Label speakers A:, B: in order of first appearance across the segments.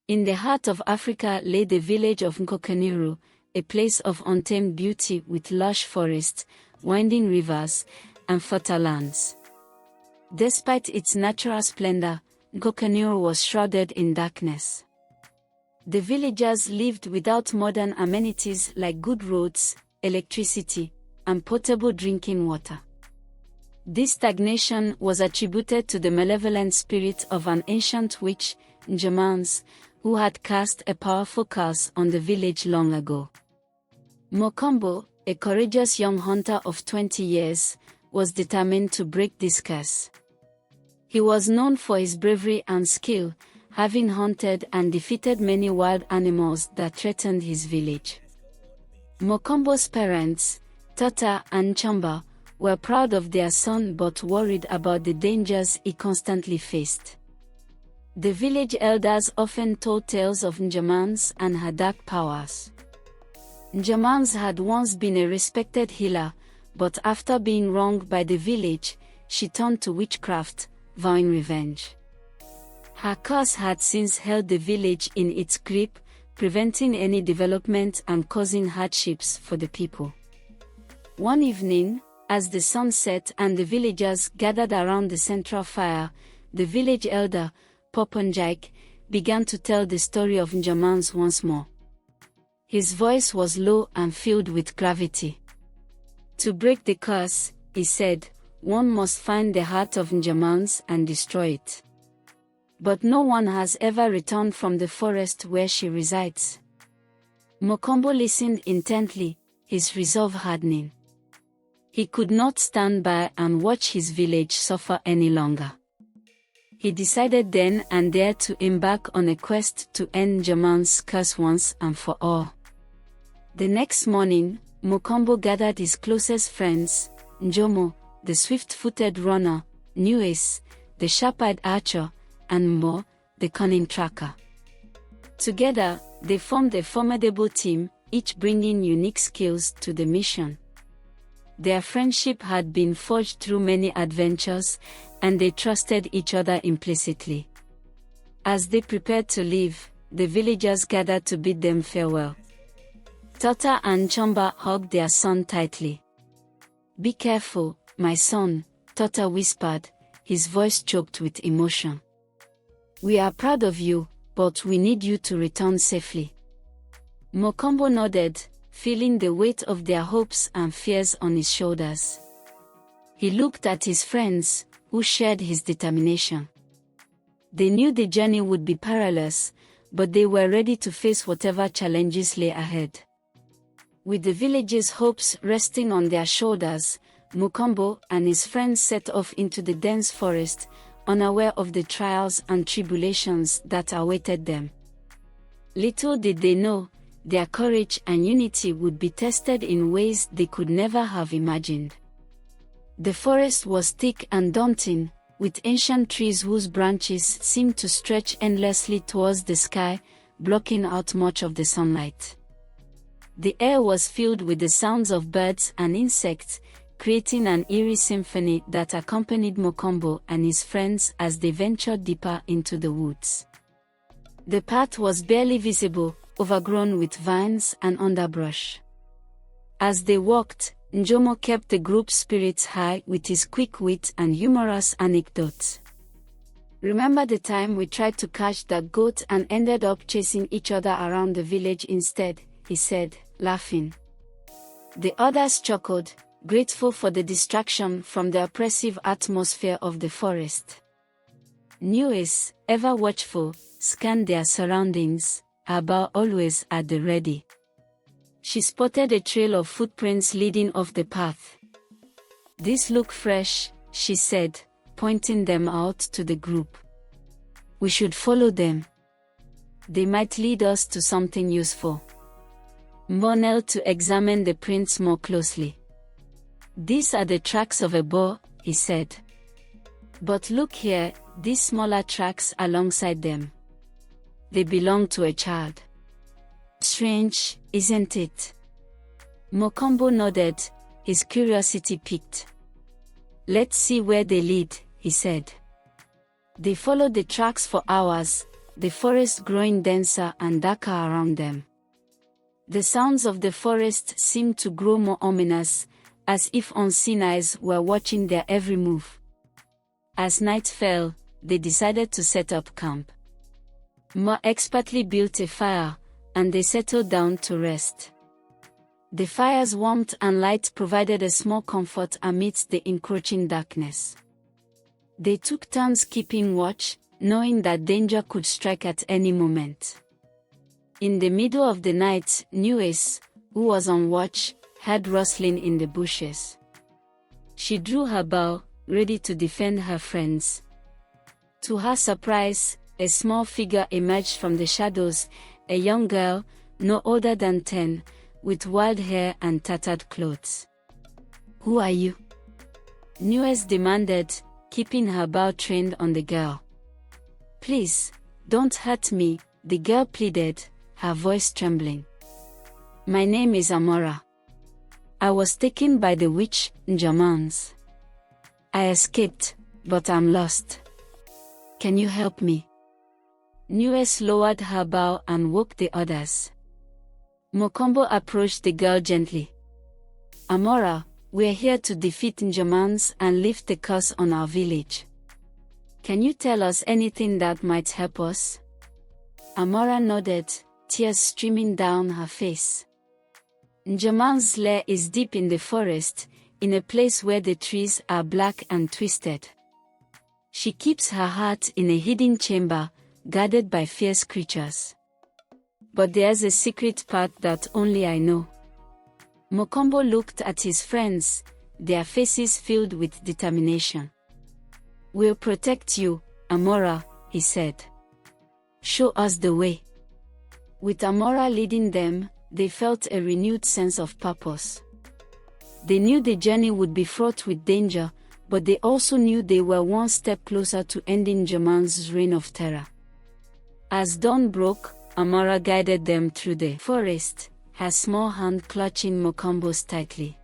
A: In the heart of Africa lay the village of Nkokaniru, a place of untamed beauty with lush forests, winding rivers, and fertile lands. Despite its natural splendor, Nkokaniru was shrouded in darkness. The villagers lived without modern amenities like good roads, electricity, and potable drinking water. This stagnation was attributed to the malevolent spirit of an ancient witch, Njamans, who had cast a powerful curse on the village long ago. Mokombo, a courageous young hunter of 20 years, was determined to break this curse. He was known for his bravery and skill, having hunted and defeated many wild animals that threatened his village. Mokombo's parents, Tota and Chamba, were proud of their son but worried about the dangers he constantly faced. The village elders often told tales of Njamans and her dark powers. Njamans had once been a respected healer, but after being wronged by the village, she turned to witchcraft, vowing revenge. Her curse had since held the village in its grip, preventing any development and causing hardships for the people. One evening, as the sun set and the villagers gathered around the central fire, the village elder, Poponjak, began to tell the story of Njamans once more. His voice was low and filled with gravity. To break the curse, he said, one must find the heart of Njamans and destroy it. But no one has ever returned from the forest where she resides. Mokombo listened intently, his resolve hardening. He could not stand by and watch his village suffer any longer. He decided then and there to embark on a quest to end Njamans' curse once and for all. The next morning, Mokombo gathered his closest friends, Njomo, the swift-footed runner, Nuis, the sharp-eyed archer, and Mo, the cunning tracker. Together, they formed a formidable team, each bringing unique skills to the mission. Their friendship had been forged through many adventures, and they trusted each other implicitly. As they prepared to leave, the villagers gathered to bid them farewell. Tota and Chamba hugged their son tightly. "Be careful, my son," Tota whispered, his voice choked with emotion. "We are proud of you, but we need you to return safely." Mokombo nodded, feeling the weight of their hopes and fears on his shoulders. He looked at his friends, who shared his determination. They knew the journey would be perilous, but they were ready to face whatever challenges lay ahead. With the village's hopes resting on their shoulders, Mokombo and his friends set off into the dense forest, unaware of the trials and tribulations that awaited them. Little did they know, their courage and unity would be tested in ways they could never have imagined. The forest was thick and daunting, with ancient trees whose branches seemed to stretch endlessly towards the sky, blocking out much of the sunlight. The air was filled with the sounds of birds and insects, creating an eerie symphony that accompanied Mokombo and his friends as they ventured deeper into the woods. The path was barely visible, overgrown with vines and underbrush. As they walked, Njomo kept the group's spirits high with his quick wit and humorous anecdotes. "Remember the time we tried to catch that goat and ended up chasing each other around the village instead?" he said, laughing. The others chuckled, grateful for the distraction from the oppressive atmosphere of the forest. Nuis, ever watchful, scanned their surroundings, her bow always at the ready. She spotted a trail of footprints leading off the path. "These look fresh," she said, pointing them out to the group. "We should follow them. They might lead us to something useful." Mo knelt to examine the prints more closely. "These are the tracks of a boar," he said. "But look here, these smaller tracks alongside them. They belong to a child. Strange, isn't it?" Mokombo nodded, his curiosity piqued. "Let's see where they lead," he said. They followed the tracks for hours, the forest growing denser and darker around them. The sounds of the forest seemed to grow more ominous, as if unseen eyes were watching their every move. As night fell, they decided to set up camp. More expertly built a fire, and they settled down to rest. The fire's warmth and light provided a small comfort amidst the encroaching darkness. They took turns keeping watch, knowing that danger could strike at any moment. In the middle of the night, Nuis, who was on watch, heard rustling in the bushes. She drew her bow, ready to defend her friends. To her surprise, a small figure emerged from the shadows, a young girl, no older than 10, with wild hair and tattered clothes. "Who are you?" Nuis demanded, keeping her bow trained on the girl. "Please, don't hurt me," the girl pleaded, her voice trembling. "My name is Amora. I was taken by the witch, Njamans. I escaped, but I'm lost. Can you help me?" Nuis lowered her bow and woke the others. Mokombo approached the girl gently. "Amora, we're here to defeat Njamans and lift the curse on our village. Can you tell us anything that might help us?" Amora nodded, tears streaming down her face. "Njamans' lair is deep in the forest, in a place where the trees are black and twisted. She keeps her heart in a hidden chamber, guarded by fierce creatures. But there's a secret path that only I know." Mokombo looked at his friends, their faces filled with determination. "We'll protect you, Amora," he said. "Show us the way." With Amora leading them, they felt a renewed sense of purpose. They knew the journey would be fraught with danger, but they also knew they were one step closer to ending Jaman's reign of terror. As dawn broke, Amora guided them through the forest, her small hand clutching Mokombo's tightly.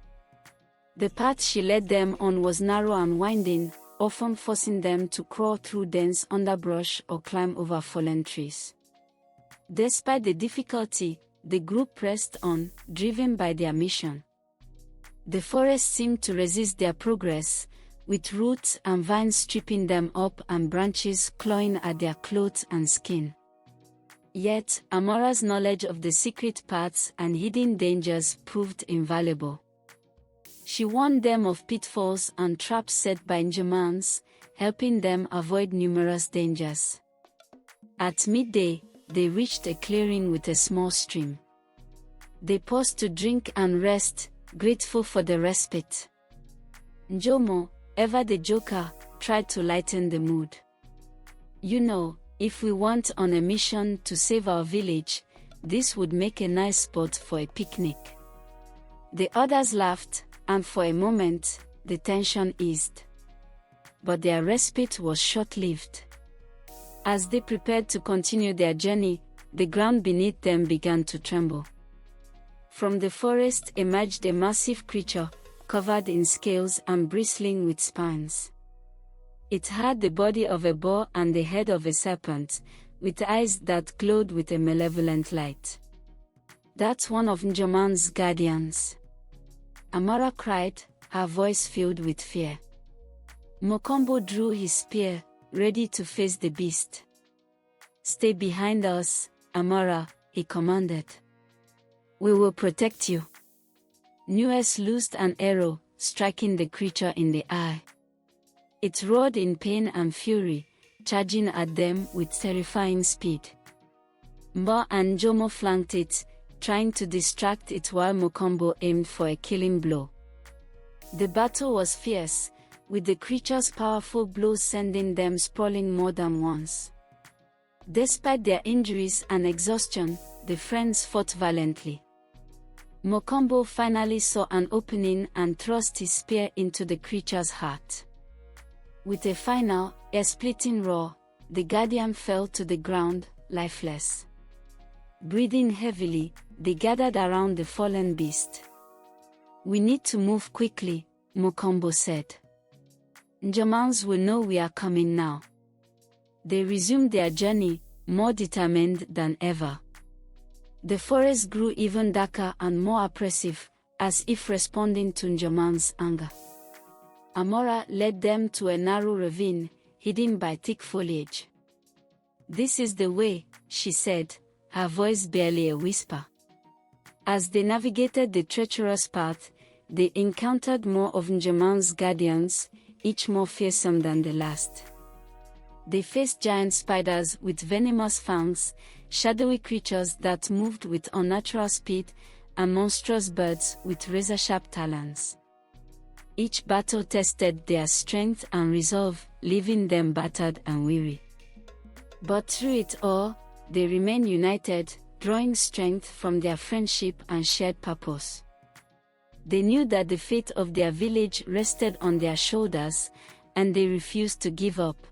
A: The path she led them on was narrow and winding, often forcing them to crawl through dense underbrush or climb over fallen trees. Despite the difficulty, the group pressed on, driven by their mission. The forest seemed to resist their progress, with roots and vines stripping them up and branches clawing at their clothes and skin. Yet, Amora's knowledge of the secret paths and hidden dangers proved invaluable. She warned them of pitfalls and traps set by Njamans, helping them avoid numerous dangers. At midday, they reached a clearing with a small stream. They paused to drink and rest, grateful for the respite. Njomo, ever the joker, tried to lighten the mood. "You know, if we went on a mission to save our village, this would make a nice spot for a picnic." The others laughed, and for a moment, the tension eased. But their respite was short-lived. As they prepared to continue their journey, the ground beneath them began to tremble. From the forest emerged a massive creature, covered in scales and bristling with spines. It had the body of a boar and the head of a serpent, with eyes that glowed with a malevolent light. "That's one of Njoman's guardians," Amora cried, her voice filled with fear. Mokombo drew his spear, ready to face the beast. "Stay behind us, Amora," he commanded. "We will protect you." Nues loosed an arrow, striking the creature in the eye. It roared in pain and fury, charging at them with terrifying speed. Mba and Jomo flanked it, trying to distract it while Mokombo aimed for a killing blow. The battle was fierce, with the creature's powerful blows sending them sprawling more than once. Despite their injuries and exhaustion, the friends fought valiantly. Mokombo finally saw an opening and thrust his spear into the creature's heart. With a final, ear-splitting roar, the guardian fell to the ground, lifeless. Breathing heavily, they gathered around the fallen beast. "We need to move quickly," Mokombo said. "Njamans will know we are coming now." They resumed their journey, more determined than ever. The forest grew even darker and more oppressive, as if responding to Njoman's anger. Amora led them to a narrow ravine, hidden by thick foliage. "This is the way," she said, her voice barely a whisper. As they navigated the treacherous path, they encountered more of Njoman's guardians, each more fearsome than the last. They faced giant spiders with venomous fangs, shadowy creatures that moved with unnatural speed, and monstrous birds with razor-sharp talons. Each battle tested their strength and resolve, leaving them battered and weary. But through it all, they remained united, drawing strength from their friendship and shared purpose. They knew that the fate of their village rested on their shoulders, and they refused to give up.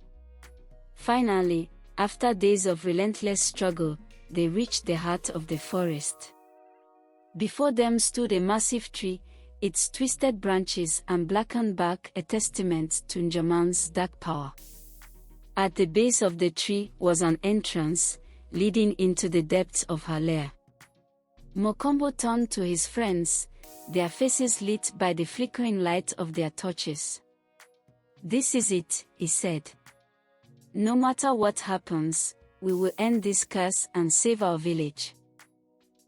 A: Finally, after days of relentless struggle, they reached the heart of the forest. Before them stood a massive tree, its twisted branches and blackened bark a testament to Njoman's dark power. At the base of the tree was an entrance, leading into the depths of her lair. Mokombo turned to his friends, their faces lit by the flickering light of their torches. "This is it," he said. "No matter what happens, we will end this curse and save our village."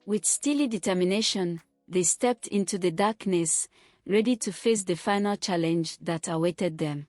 A: With steely determination, they stepped into the darkness, ready to face the final challenge that awaited them.